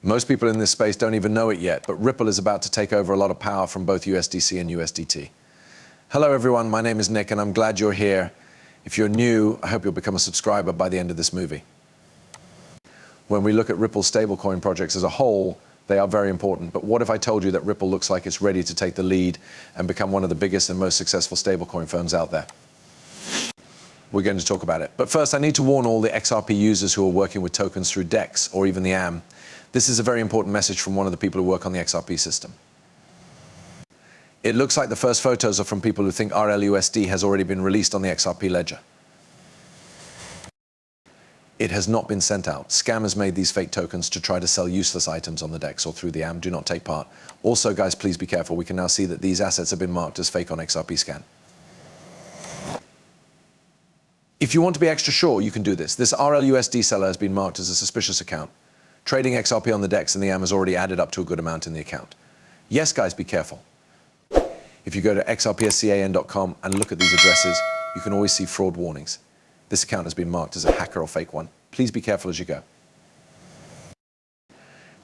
Most people in this space don't even know it yet, but Ripple is about to take over a lot of power from both USDC and USDT. Hello everyone, my name is Nick and I'm glad you're here. If you're new, I hope you'll become a subscriber by the end of this movie. When we look at Ripple's stablecoin projects as a whole, they are very important. But what if I told you that Ripple looks like it's ready to take the lead and become one of the biggest and most successful stablecoin firms out there? We're going to talk about it. But first, I need to warn all the XRP users who are working with tokens through DEX or even the AM. This is a very important message from one of the people who work on the XRP system. It looks like the first photos are from people who think RL USD has already been released on the XRP ledger. It has not been sent out. Scammers made these fake tokens to try to sell useless items on the DEX or through the AM. Do not take part. Also, guys, please be careful. We can now see that these assets have been marked as fake on XRP scan. If you want to be extra sure, you can do this. This RL USD seller has been marked as a suspicious account. Trading XRP on the DEX and the AM has already added up to a good amount in the account. Yes, guys, be careful. If you go to xrpscan.com and look at these addresses, you can always see fraud warnings. This account has been marked as a hacker or fake one. Please be careful as you go.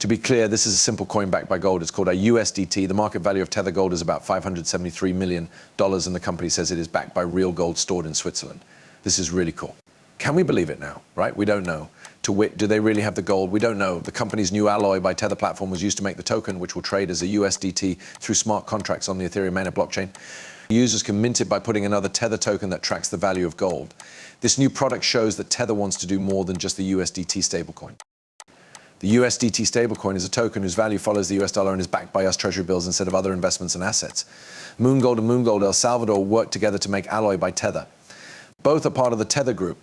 To be clear, this is a simple coin backed by gold. It's called a USDT. The market value of Tether gold is about $573 million, and the company says it is backed by real gold stored in Switzerland. This is really cool. Can we believe it now, right? We don't know. To wit, do they really have the gold? We don't know. The company's new alloy by Tether platform was used to make the token, which will trade as a USDT through smart contracts on the Ethereum mainnet blockchain. Users can mint it by putting another Tether token that tracks the value of gold. This new product shows that Tether wants to do more than just the USDT stablecoin. The USDT stablecoin is a token whose value follows the US dollar and is backed by US Treasury bills instead of other investments and assets. Moongold and Moongold El Salvador work together to make Alloy by Tether. Both are part of the Tether group.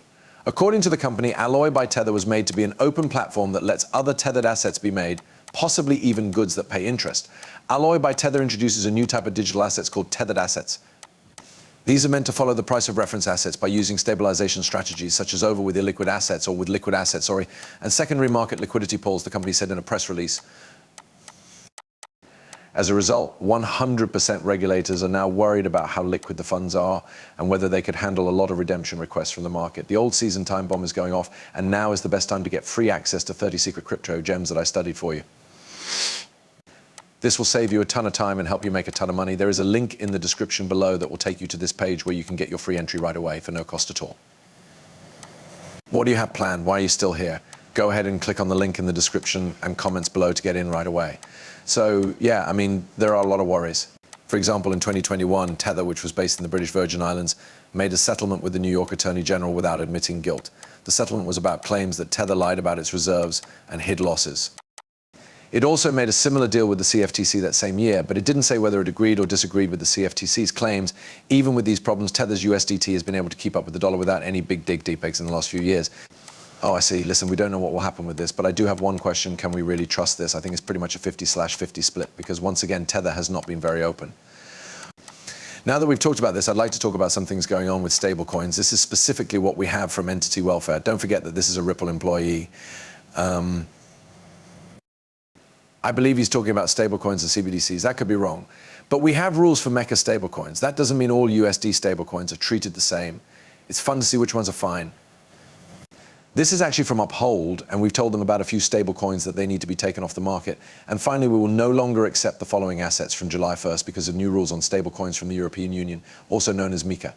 According to the company, Alloy by Tether was made to be an open platform that lets other tethered assets be made, possibly even goods that pay interest. Alloy by Tether introduces a new type of digital assets called tethered assets. These are meant to follow the price of reference assets by using stabilization strategies such as over with illiquid assets or with liquid assets, and secondary market liquidity pools, the company said in a press release. As a result, 100% regulators are now worried about how liquid the funds are and whether they could handle a lot of redemption requests from the market. The old season time bomb is going off, and now is the best time to get free access to 30 secret crypto gems that I studied for you. This will save you a ton of time and help you make a ton of money. There is a link in the description below that will take you to this page where you can get your free entry right away for no cost at all. What do you have planned? Why are you still here? Go ahead and click on the link in the description and comments below to get in right away. So yeah, I mean, there are a lot of worries. For example, in 2021, Tether, which was based in the British Virgin Islands, made a settlement with the New York Attorney General without admitting guilt. The settlement was about claims that Tether lied about its reserves and hid losses. It also made a similar deal with the CFTC that same year, but it didn't say whether it agreed or disagreed with the CFTC's claims. Even with these problems, Tether's USDT has been able to keep up with the dollar without any big depegs in the last few years. Oh, I see. Listen, we don't know what will happen with this, but I do have one question. Can we really trust this? I think it's pretty much a 50/50 split because once again, Tether has not been very open. Now that we've talked about this, I'd like to talk about some things going on with stablecoins. This is specifically what we have from Entity Welfare. Don't forget that this is a Ripple employee. I believe he's talking about stablecoins and CBDCs. That could be wrong. But we have rules for MiCA stablecoins. That doesn't mean all USD stablecoins are treated the same. It's fun to see which ones are fine. This is actually from Uphold, and we've told them about a few stable coins that they need to be taken off the market. And finally, we will no longer accept the following assets from July 1st because of new rules on stable coins from the European Union, also known as MiCA.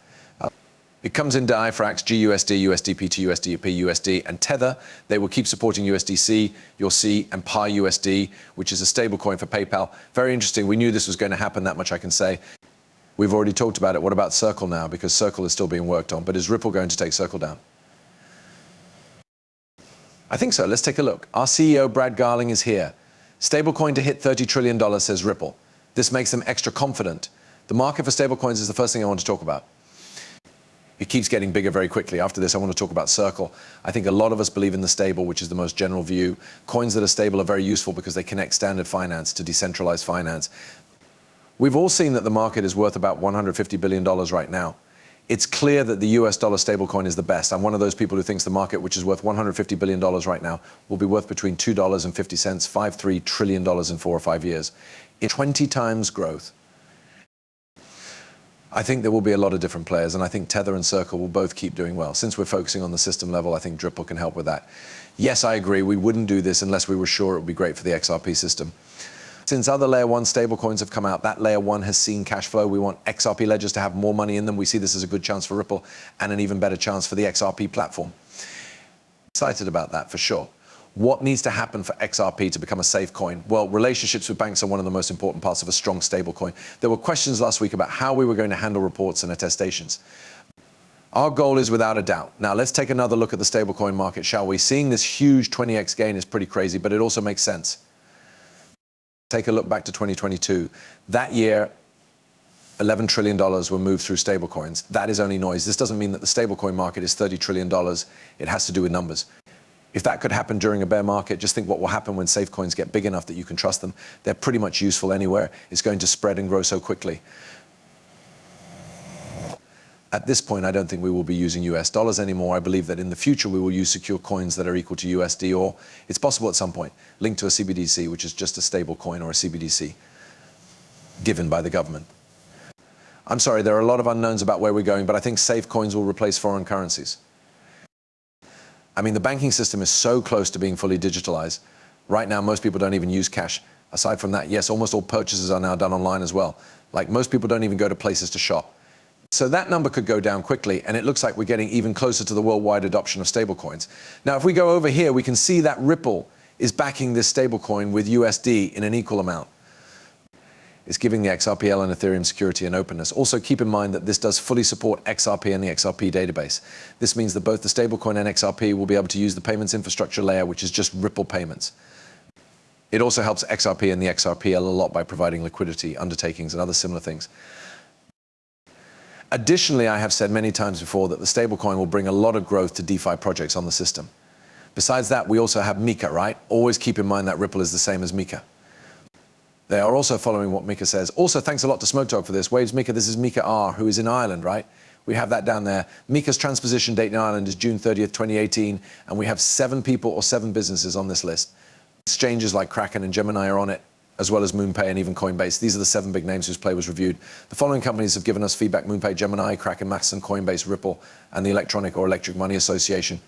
It comes in diaphragms, GUSD, USDP to USDP, USD, and Tether. They will keep supporting USDC, you'll see, and Pi USD, which is a stable coin for PayPal. Very interesting. We knew this was going to happen, that much I can say. We've already talked about it. What about Circle now? Because Circle is still being worked on. But is Ripple going to take Circle down? I think so. Let's take a look. Our CEO, Brad Garling, is here. Stablecoin to hit $30 trillion, says Ripple. This makes them extra confident. The market for stablecoins is the first thing I want to talk about. It keeps getting bigger very quickly. After this, I want to talk about Circle. I think a lot of us believe in the stable, which is the most general view. Coins that are stable are very useful because they connect standard finance to decentralized finance. We've all seen that the market is worth about $150 billion right now. It's clear that the US dollar stablecoin is the best. I'm one of those people who thinks the market, which is worth $150 billion right now, will be worth between $2.50, $53 trillion in 4 or 5 years. It's 20 times growth. I think there will be a lot of different players, and I think Tether and Circle will both keep doing well. Since we're focusing on the system level, I think Dripple can help with that. Yes, I agree, we wouldn't do this unless we were sure it would be great for the XRP system. Since other layer 1 stablecoins have come out, that layer 1 has seen cash flow. We want XRP ledgers to have more money in them. We see this as a good chance for Ripple and an even better chance for the XRP platform. Excited about that for sure. What needs to happen for XRP to become a safe coin? Well, relationships with banks are one of the most important parts of a strong stablecoin. There were questions last week about how we were going to handle reports and attestations. Our goal is without a doubt. Now, let's take another look at the stablecoin market, shall we? Seeing this huge 20x gain is pretty crazy, but it also makes sense. Take a look back to 2022. That year, $11 trillion were moved through stablecoins. That is only noise. This doesn't mean that the stablecoin market is $30 trillion. It has to do with numbers. If that could happen during a bear market, just think what will happen when safe coins get big enough that you can trust them. They're pretty much useful anywhere. It's going to spread and grow so quickly. At this point, I don't think we will be using US dollars anymore. I believe that in the future, we will use secure coins that are equal to USD, or it's possible at some point, linked to a CBDC, which is just a stable coin or a CBDC given by the government. I'm sorry, there are a lot of unknowns about where we're going, but I think safe coins will replace foreign currencies. I mean, the banking system is so close to being fully digitalized. Right now, most people don't even use cash. Aside from that, yes, almost all purchases are now done online as well. Like, most people don't even go to places to shop. So that number could go down quickly, and it looks like we're getting even closer to the worldwide adoption of stablecoins. Now, if we go over here, we can see that Ripple is backing this stablecoin with USD in an equal amount. It's giving the XRPL and Ethereum security and openness. Also, keep in mind that this does fully support XRP and the XRP database. This means that both the stablecoin and XRP will be able to use the payments infrastructure layer, which is just Ripple payments. It also helps XRP and the XRPL a lot by providing liquidity, undertakings, and other similar things. Additionally, I have said many times before that the stablecoin will bring a lot of growth to DeFi projects on the system. Besides that, we also have MiCA, right? Always keep in mind that Ripple is the same as MiCA. They are also following what MiCA says. Also, thanks a lot to Smoke Dog for this. Waves MiCA, this is MiCA R, who is in Ireland, right? We have that down there. MiCA's transposition date in Ireland is June 30th, 2018, and we have 7 people or 7 businesses on this list. Exchanges like Kraken and Gemini are on it, as well as MoonPay and even Coinbase. These are the 7 big names whose play was reviewed. The following companies have given us feedback: MoonPay, Gemini, Kraken, Maxon, Coinbase, Ripple, and the Electronic or Electric Money Association.